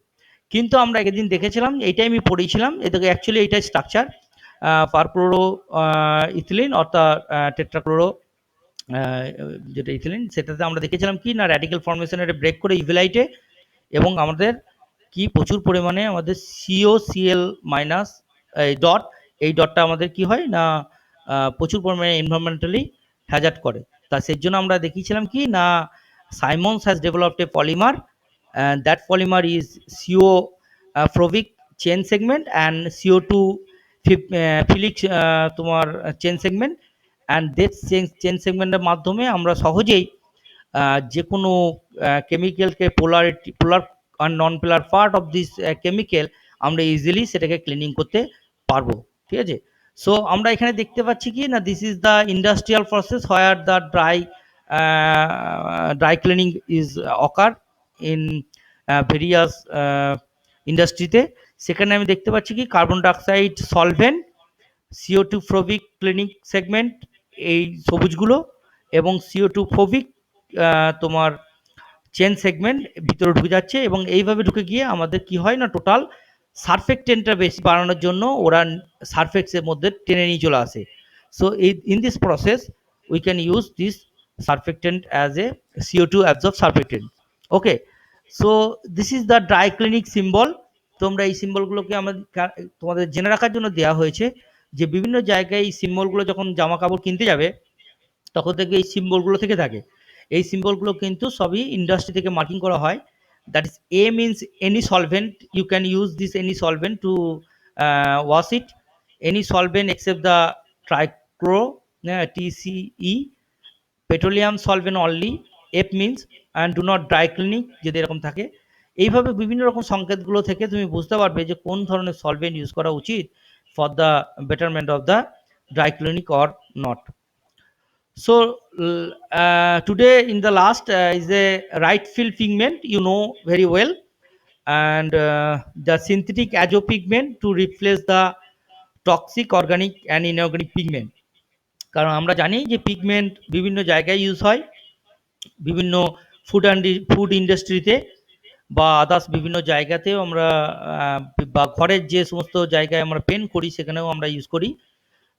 কিন্তু আমরা একদিন দেখেছিলাম, এইটাই আমি পড়েছিলাম, এটাকে অ্যাকচুয়ালি এইটাই স্ট্রাকচার পারক্লোরো ইথিলিন অর্থাৎ টেট্রাক্লোরো যেটা ইথিলিন, সেটাতে আমরা দেখেছিলাম কি না র্যাডিক্যাল ফর্মেশনের ব্রেক করে ইভিলাইটে, এবং আমাদের কি প্রচুর পরিমাণে আমাদের COCl মাইনাস ডট, এই ডটটা আমাদের কি হয় না প্রচুর পরিমাণে এনভায়রনমেন্টালি হ্যাজার্ড করে। তা সেই জন্য আমরা দেখিয়েছিলাম কি না Simons has developed A polymer, that polymer is CO-phobic chain segment and CO2 philic তোমার chain segment, and that chain সেগমেন্টের মাধ্যমে আমরা সহজেই যে কোনো কেমিক্যালকে পোলার আর নন পোলার পার্ট অফ দিস কেমিক্যাল আমরা ইজিলি সেটাকে ক্লিনিং করতে পারবো। ঠিক আছে। সো আমরা এখানে দেখতে পাচ্ছি কি না this is the industrial process where the dry cleaning is occur in various ইন্ডাস্ট্রিতে। সেখানে আমি দেখতে পাচ্ছি কি carbon dioxide solvent, CO2 phobic clinic segment, এই সবুজগুলো, এবং CO2 ফোবিক তোমার চেন সেগমেন্ট ভিতরে ঢুকে যাচ্ছে, এবং এইভাবে ঢুকে গিয়ে আমাদের কি হয় না টোটাল সারফেক্টেন্টটা বেশি বাড়ানোর জন্য ওরা সারফেক্সের মধ্যে টেনে নিয়ে চলে আসে। So in this process we can use this surfactant as a CO2 absorb surfactant. Okay. So this is the dry clinic symbol. তোমরা এই সিম্বলগুলোকে আমাদের তোমাদের জেনে রাখার জন্য দেওয়া হয়েছে যে বিভিন্ন জায়গায় এই সিম্বলগুলো যখন জামা কাপড় কিনতে যাবে তখন থেকে এই সিম্বলগুলো থেকে থাকে। এই সিম্বলগুলো কিন্তু সবই ইন্ডাস্ট্রি থেকে মার্কিং করা হয়। That is A means any solvent, you can use this any solvent to wash it, any solvent except the trichloro TCE, petroleum solvent only, F means and do not dry cleaning যদি এরকম থাকে। এইভাবে বিভিন্ন রকম সংকেতগুলো থেকে তুমি বুঝতে পারবে যে কোন ধরনের সলভেন্ট ইউজ করা উচিত for the betterment of the dry cleaning or not. So today in the last is a right fill pigment, you know very well, and the synthetic azo pigment to replace the toxic organic and inorganic pigment। কারণ আমরা জানি যে pigment বিভিন্ন জায়গায় use হয়, বিভিন্ন food ইন্ডাস্ট্রিতে বা আদার্স বিভিন্ন জায়গাতেও আমরা বা ঘরের যে সমস্ত জায়গায় আমরা পেন্ট করি সেখানেও আমরা ইউজ করি।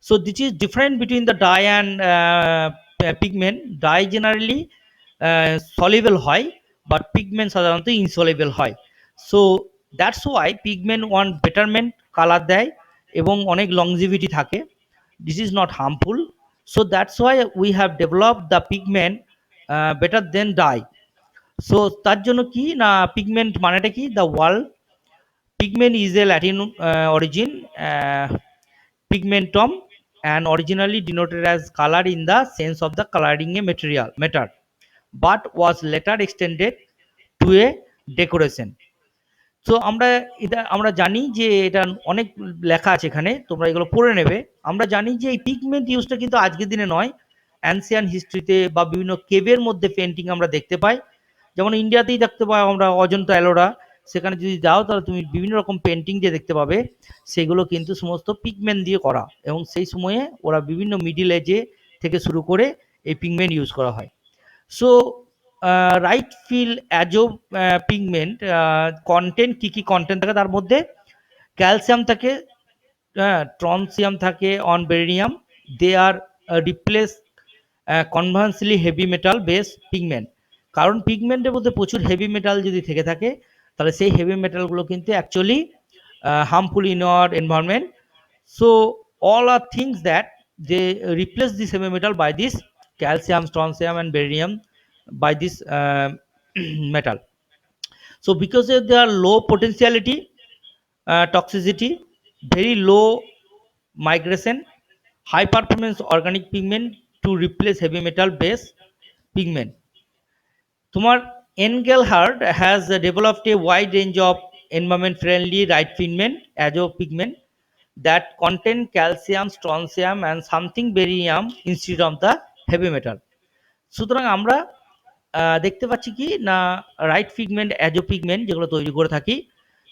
So this is different between the dye and pigment dye generally soluble হয়, বাট পিগমেন্ট সাধারণত ইনসলিউবল হয়। So that's why pigment one betterment colour দেয় এবং অনেক লংজিভিটি থাকে। This is not harmful. So that's why we have developed the pigment better than dye. So তার জন্য কি না, পিগমেন্ট মানেটা কি, the world pigment is a Latin origin, pigmentum, and originally denoted as color in the sense of the coloring a material matter, but was later extended to a decoration. So আমরা এটা আমরা জানি যে এটা অনেক লেখা আছে এখানে, তোমরা এগুলো পড়ে নেবে। আমরা জানি যে এই পিগমেন্ট ইউজটা কিন্তু আজকের দিনে নয়, অ্যানসিয়ান হিস্ট্রিতে বা বিভিন্ন কেভের মধ্যে পেন্টিং আমরা দেখতে পাই। যেমন ইন্ডিয়াতেই দেখতে পাই আমরা অজন্তা এলোরা, সেখানে যদি যাও তাহলে তুমি বিভিন্ন রকম পেন্টিং যে দেখতে পাবে, সেগুলো কিন্তু সমস্ত পিগমেন্ট দিয়ে করা, এবং সেই সময়ে ওরা বিভিন্ন মিডিল এজে থেকে শুরু করে এই পিগমেন্ট ইউজ করা হয়। So right fill azo pigment content কি কি কন্টেন্ট থাকে তার মধ্যে, ক্যালসিয়াম থাকে, ট্রনসিয়াম থাকে, on barium. They are replace conversely heavy metal base pigment. কারণ পিগমেন্টের মধ্যে প্রচুর হেভি মেটাল যদি থেকে থাকে, তাহলে সেই হেভি মেটালগুলো কিন্তু actually harmful in our environment. So all are things that they replace this heavy metal by this calcium, strontium, and barium by this metal. So because of their low potentiality, toxicity, very low migration, high performance organic pigment to replace heavy metal base pigment. তোমার Engelhardt has developed a wide range of environment friendly right pigment as a pigment that contain calcium, strontium, and something barium instead of the heavy metal. সুতরাং আমরা দেখতে পাচ্ছি কি না, right pigment azo pigment যেগুলো তৈরি করে থাকি,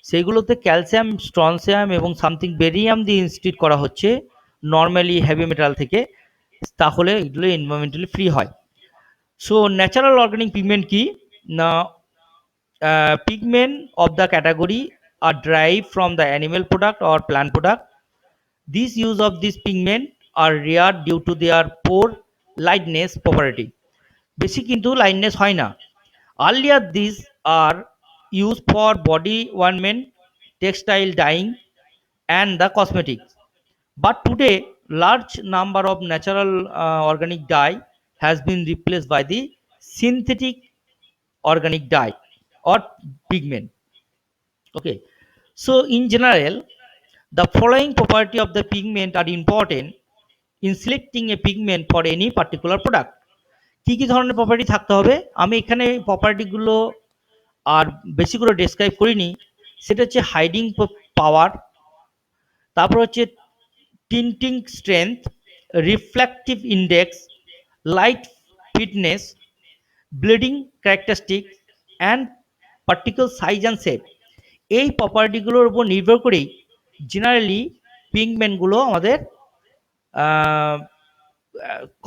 সেইগুলোতে ক্যালসিয়াম, স্ট্রনসিয়াম এবং সামথিং বেরিয়াম দিয়ে ইনস্টিটিউট করা হচ্ছে নর্মালি হেভি মেটাল থেকে, তাহলে এগুলো এনভায়রনমেন্টালি ফ্রি হয়। সো ন্যাচারাল অর্গানিক পিগমেন্ট কি না, pigment of the category are derived from the animal product or plant product. This use of this pigment are rare due to their poor lightness property. বেশি কিন্তু lightness হয় না। Earlier these are used for body ornament, textile dyeing, and the cosmetics. But today, large number of natural organic dye has been replaced by the synthetic organic dye or pigment. Okay, so in general, the following property of the pigment are important in selecting a pigment for any particular product. কি কি ধরনের property থাকতে হবে, আমি এখানে প্রপার্টিগুলো আর বেশি করে describe করিনি। সেটা হচ্ছে হাইডিং পাওয়ার, তারপর হচ্ছে tinting strength, reflective index, light fitness, bleeding characteristic, and particle size and shape. এই প্রপার্টিগুলোর উপর নির্ভর করেই জেনারেলি পিগমেন্টগুলো আমাদের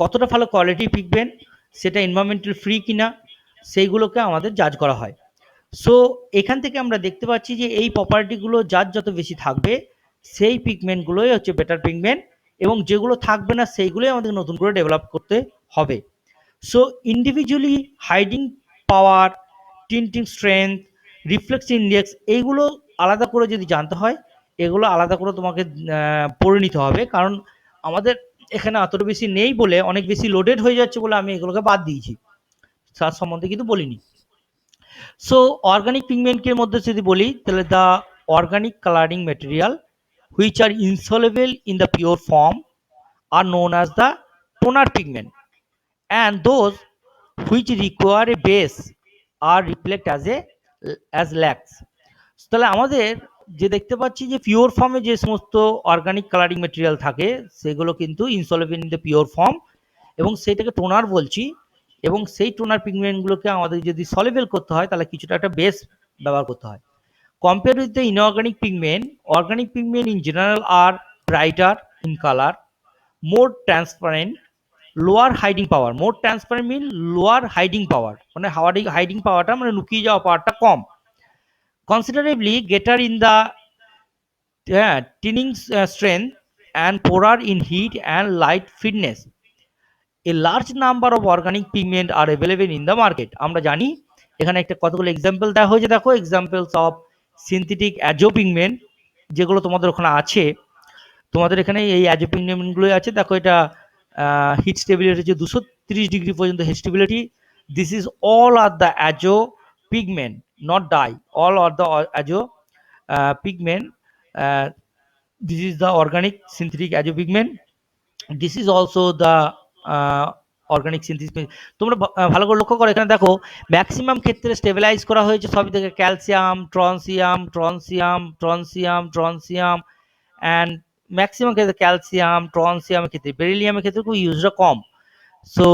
কতটা ভালো কোয়ালিটি পিগমেন্ট, সেটা এনভায়রনমেন্টাল ফ্রি কিনা, সেইগুলোকে আমাদের জাজ করা হয়। সো এখান থেকে আমরা দেখতে পাচ্ছি যে এই প্রপার্টিগুলো যার যত বেশি থাকবে, সেই পিগমেন্টগুলোই হচ্ছে বেটার পিগমেন্ট, এবং যেগুলো থাকবে না সেইগুলোই আমাদের নতুন করে ডেভেলপ করতে হবে। সো ইন্ডিভিজুয়ালি হাইডিং পাওয়ার, টিন্টিং স্ট্রেংথ, রিফ্লেক্স ইন্ডেক্স, এইগুলো আলাদা করে যদি জানতে হয়, এগুলো আলাদা করে তোমাকে পড়ে নিতে হবে। কারণ আমাদের এখানে অতটা বেশি নেই বলে, অনেক বেশি লোডেড হয়ে যাচ্ছে বলে আমি এগুলোকে বাদ দিয়েছি, তার সম্বন্ধে কিন্তু বলিনি। সো অর্গানিক পিগমেন্টের মধ্যে যদি বলি, তাহলে the organic colouring material which are insoluble in the pure form are known as the toner pigment, and those which require a base are reflect as lacs. তাহলে আমাদের যে দেখতে পাচ্ছি যে পিওর ফর্মে যে সমস্ত অর্গানিক কালারিং ম্যাটেরিয়াল থাকে, সেগুলো কিন্তু ইনসলেবল ইন দ্য পিওর ফর্ম, এবং সেইটাকে টোনার বলছি। এবং সেই টোনার পিগমেন্টগুলোকে আমাদের যদি সলিবল করতে হয়, তাহলে কিছুটা একটা বেস ব্যবহার করতে হয়। Compare with the inorganic pigment, organic pigment in general are brighter in colour, more transparent, lower hiding power. More transparent mean lower hiding power, মানে হাইডিং পাওয়ারটা মানে লুকিয়ে যাওয়া পাওয়ারটা কম। Considerably greater in the tinning strength and poorer in heat and light fitness. a large number of organic pigment are available in the market. আমরা জানি এখানে একটা কতগুলো এক্সাম্পল দেওয়া হয়েছে, দেখো examples of synthetic azo pigment, যেগুলো তোমাদের ওখানে আছে। তোমাদের এখানে এই অ্যাজো পিগমেন্টগুলোই আছে। দেখো এটা হিট স্টেবিলিটি হচ্ছে 230 ডিগ্রি পর্যন্ত heat stability. This is all are the azo pigment, not dye, all are the azo pigment. This is the organic synthetic azo pigment. This is also the organic synthesis. তোমরা ভালো করে লক্ষ্য করো, এখানে দেখো maximum ক্ষেত্রে stabilise করা হয়েছে সবই থেকে ক্যালসিয়াম, ট্রনসিয়াম, ট্রনসিয়াম, ট্রনসিয়াম, ট্রনসিয়াম, অ্যান্ড ম্যাক্সিমাম ক্ষেত্রে ক্যালসিয়াম, ট্রনসিয়ামের ক্ষেত্রে, বেরিলিয়ামের ক্ষেত্রে খুব ইউজটা কম। সো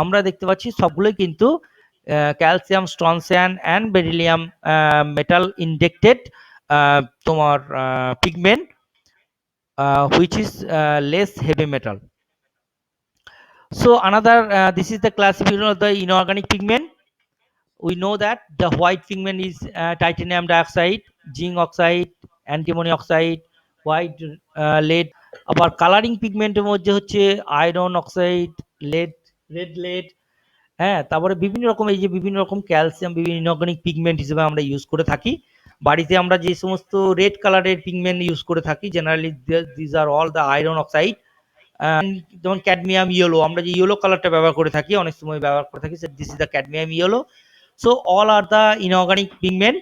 আমরা দেখতে পাচ্ছি সবগুলোই কিন্তু calcium, strontium and beryllium metal injected তোমার pigment, which is less heavy metal. So another this is the classification of the inorganic pigment. We know that the white pigment is titanium dioxide, zinc oxide, antimony oxide, white lead. আবার colouring পিগমেন্টের মধ্যে হচ্ছে iron oxide, lead, red lead, হ্যাঁ। তারপরে বিভিন্ন রকম, এই যে বিভিন্ন রকম ক্যালসিয়াম, বিভিন্ন ইনঅর্গানিক পিগমেন্ট হিসেবে আমরা ইউজ করে থাকি। বাড়িতে আমরা যে সমস্ত রেড কালারের পিগমেন্ট ইউজ করে থাকি, generally this are all the iron oxide. যেমন ক্যাডমিয়াম ইয়েলো, আমরা যে ইয়েলো কালারটা ব্যবহার করে থাকি, অনেক সময় ব্যবহার করে থাকি, this is the cadmium yellow. So all are the inorganic pigment,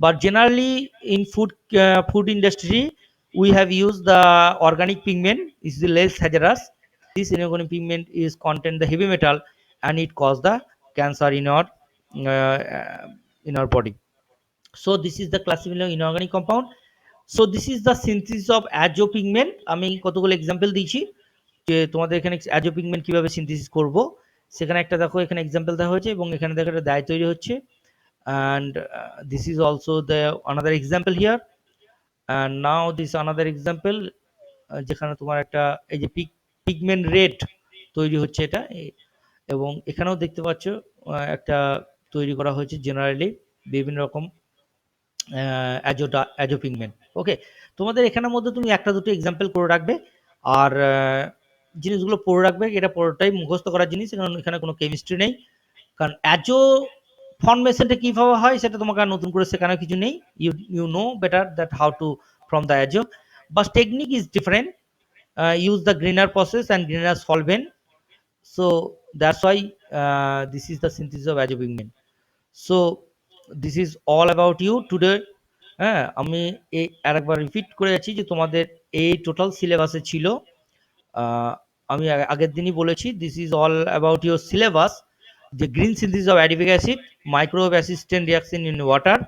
but generally in food industry we have used the organic pigment, is the less hazardous. This inorganic pigment is contain the heavy metal and it cause the cancer in our body. So this is the classification of inorganic compound. So this is the synthesis of azo pigment. আমি কতগুলো example দিয়েছি যে তোমাদের এখানে azo pigment কিভাবে synthesis করব, সেখানে একটা দেখো এখানে এক্সাম্পল দেওয়া হয়েছে, এবং এখানে দেখো একটা ডাই তৈরি হচ্ছে। and this is also the another example here, and now this another example যেখানে তোমার একটা এই যে পিগমেন্ট রেড তৈরি হচ্ছে এটা, এবং এখানেও দেখতে পাচ্ছ একটা তৈরি করা হয়েছে জেনারেলি বিভিন্ন রকম অ্যাজো পিগমেন্ট। ওকে, তোমাদের এখানের মধ্যে তুমি একটা দুটো এক্সাম্পল করে রাখবে, আর জিনিসগুলো পড়ে রাখবে, এটা পুরোটাই মুখস্থ করার জিনিস, এখানে কোনো কেমিস্ট্রি নেই। কারণ অ্যাজো ফর্মেশনটা কিভাবে হয় সেটা তোমাকে আর নতুন করে শেখানোর কিছু নেই। You know better that how to form the azo, but technique is different. Use the greener process and greener solvent. So that's why this is the synthesis of azo pigment. So this is all about you today. হ্যাঁ, আমি আরেকবার repeat করে যাচ্ছি যে তোমাদের এই total সিলেবাসে ছিল, আমি আগের দিনই বলেছি, this is all about your syllabus. the green synthesis of adipic acid, microwave assistant reaction in water,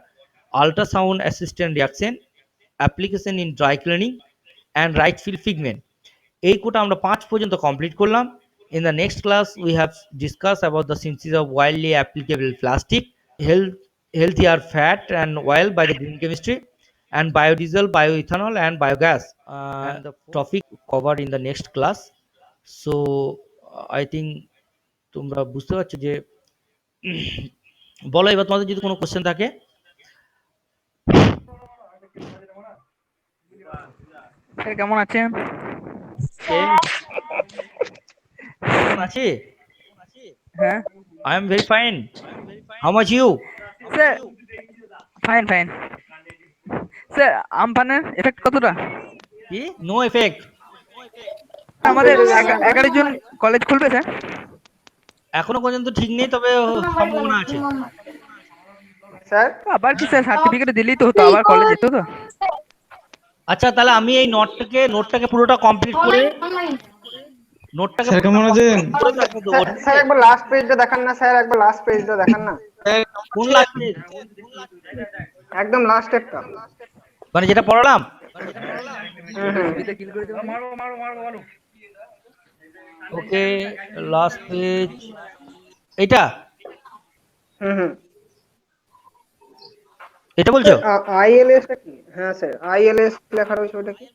ultrasound assistant reaction, application in dry cleaning and right field pigment, এই কোটা আমরা 5 পর্যন্ত কমপ্লিট করলাম। In the next class we have discussed about the synthesis of widely applicable plastic, healthier fat and oil by the green chemistry, and biodiesel, bioethanol and biogas, and the topic covered in the next class. So I think তোমরা বুঝতে পারছো যে বলো এবার তোমাদের যদি কোনো question থাকে। স্যার কেমন আছেন? কেমন আছে? হ্যাঁ, I am very fine. How much you? Sir fine fine. Sir আমফানের এফেক্ট কতটা? কি? No effect. আমাদের 11 জন কলেজ খুলবে স্যার? এখনো পর্যন্ত ঠিক নেই, তবে সম্ভাবনা আছে। স্যার আবার কি স্যার সার্টিফিকেট দিলেই তো হতো, আবার কলেজ যেতে হতো। আচ্ছা, তাহলে আমি এই নোটটাকে পুরোটা কমপ্লিট করে নোটটাকে স্যার কেমন আছেন? স্যার একবার লাস্ট পেজটা দেখান না স্যার, একবার লাস্ট পেজটা দেখান না। কোন লাস্ট পেজ? একদম লাস্ট একটা, মানে যেটা পড়ালাম। ওকে, লাস্ট পেজ এটা। এটা বলছো? আইএলএস টা কি? হ্যাঁ স্যার, আইএলএস লেখা রয়েছে ওটা কি?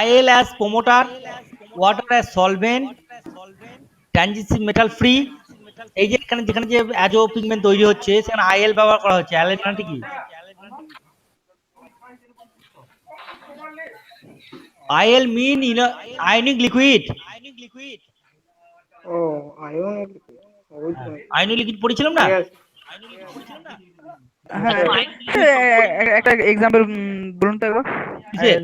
IL as promoter, water as solvent, transition metal free. এই যে এখানে যেখানে যে অ্যাজো পিগমেন্ট তৈরি হচ্ছে সেখানে আইএল ব্যবহার করা হচ্ছে। আইএল মানে কি? IL mean in ionic liquid. ও আয়নিক লিকুইড, ওই তো। আয়নীয় লিকুইড পড়েছিলাম না? ঠিক আছে। হ্যাঁ আচ্ছা, একটা এক্সাম্পল বলুন তো একবার। কিসের?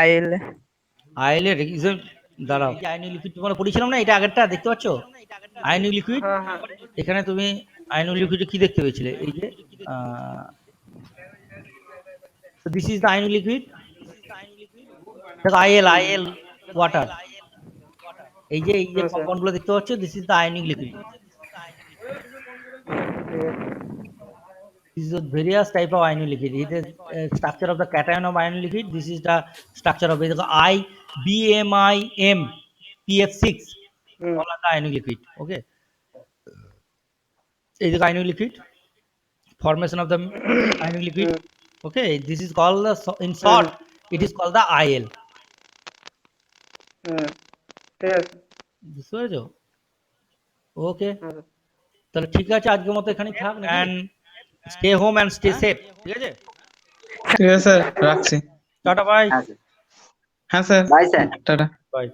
আইএল আইএল এর দাঁড়াও, আয়নীয় লিকুইড তোমরা পড়েছিলাম না, এটা আগেরটা দেখতে পাচ্ছ আয়নীয় লিকুইড। হ্যাঁ হ্যাঁ এখানে তুমি আয়নীয় লিকুইডে কি দেখতে পেয়েছিলে, এই যে দিস ইজ দ্য আয়নীয় লিকুইড, দেখো আইএল আইএল ওয়াটার, এই যে হ্যাঁ, স্যার। কম্পাউন্ড গুলো দেখতে পাচ্ছ, this is the ionic liquid. This is the various type of ionic liquid. It is structure of the cation of ionic liquid. This is the structure of IBMIM PF6. Hmm, All are the ionic liquid. Okay. Is the ionic liquid formation of the ionic liquid. Okay. This is called the in short. It is called the IL. হুম, ঠিক আছে। বুঝতে পেরেছো? ওকে, হ্যাঁ, sir. তাহলে ঠিক আছে, আজকের মতো এখানেই থাক, and stay home and stay safe. ঠিক আছে, ঠিক আছে স্যার, রাখছি। টাটা বাই হ্যাঁ স্যার, বাই স্যার। টাটা। বাই।